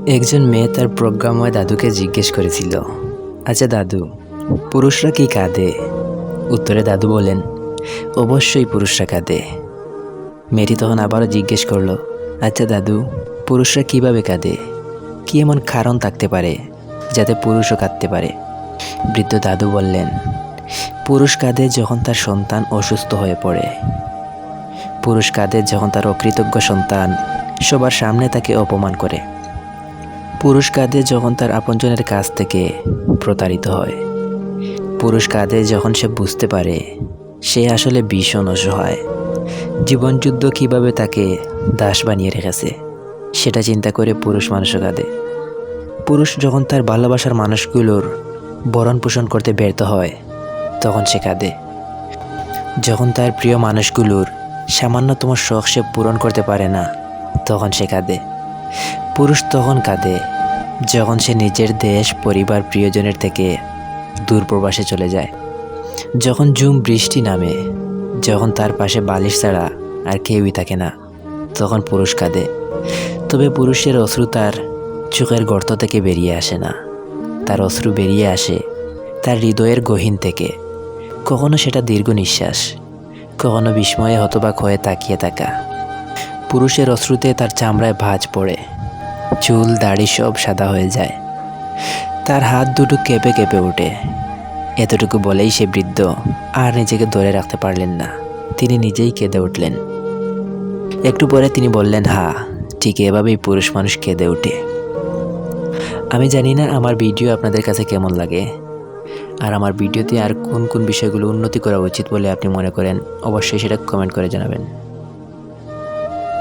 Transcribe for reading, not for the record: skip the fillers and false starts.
একজন মেয়ে তার প্রজ্ঞাময় দাদুকে জিজ্ঞেস করেছিল, আচ্ছা দাদু, পুরুষরা কি কাঁদে? উত্তরে দাদু বলেন, অবশ্যই পুরুষরা কাঁদে। মেয়েটি তখন আবারও জিজ্ঞেস করলো, আচ্ছা দাদু, পুরুষরা কিভাবে কাঁদে? কি এমন কারণ থাকতে পারে যাতে পুরুষও কাঁদতে পারে? বৃদ্ধ দাদু বললেন, পুরুষ কাঁদে যখন তার সন্তান অসুস্থ হয়ে পড়ে। পুরুষ কাঁদে যখন তার অকৃতজ্ঞ সন্তান সবার সামনে তাকে অপমান করে। পুরুষ কাঁদে যখন তার আপনজনের কাছ থেকে প্রতারিত হয়। পুরুষ কাঁদে যখন সে বুঝতে পারে সে আসলে ভীষণ অসহায়। জীবনযুদ্ধ কিভাবে তাকে দাস বানিয়ে রেখেছে সেটা চিন্তা করে পুরুষ মানুষও কাঁদে। পুরুষ যখন তার ভালোবাসার মানুষগুলোর ভরণ পোষণ করতে ব্যর্থ হয় তখন সে কাঁদে। যখন তার প্রিয় মানুষগুলোর সামান্যতম শখ সে পূরণ করতে পারে না তখন সে কাঁদে। পুরুষ তখন কাঁদে যখন সে নিজের দেশ, পরিবার, প্রিয়জনের থেকে দূরপ্রবাসে চলে যায়। যখন ঝুম বৃষ্টি নামে, যখন তার পাশে বালিশ ছাড়া আর কেউই থাকে না, তখন পুরুষ কাঁদে। তবে পুরুষের অশ্রু তার চোখের গর্ত থেকে বেরিয়ে আসে না। তার অশ্রু বেরিয়ে আসে তার হৃদয়ের গহীন থেকে। কখনো সেটা দীর্ঘ নিঃশ্বাস, কখনো বিস্ময়ে হতবাক হয়ে তাকিয়ে থাকা। পুরুষের অশ্রুতে তার চামড়ায় ভাঁজ পড়ে, চুল দাড়ি সব সাদা হয়ে যায়, তার হাত দুটো কেঁপে কেঁপে ওঠে। এতটুকু বলেই সে বৃদ্ধ আর নিজেকে ধরে রাখতে পারলেন না, তিনি নিজেই কেঁদে উঠলেন। একটু পরে তিনি বললেন, হ্যাঁ, ঠিক এভাবেই পুরুষ মানুষ কেঁদে ওঠে। আমি জানি না আমার ভিডিও আপনাদের কাছে কেমন লাগে, আর আমার ভিডিওতে আর কোন কোন বিষয়গুলো উন্নতি করা উচিত বলে আপনি মনে করেন, অবশ্যই সেটা কমেন্ট করে জানাবেন।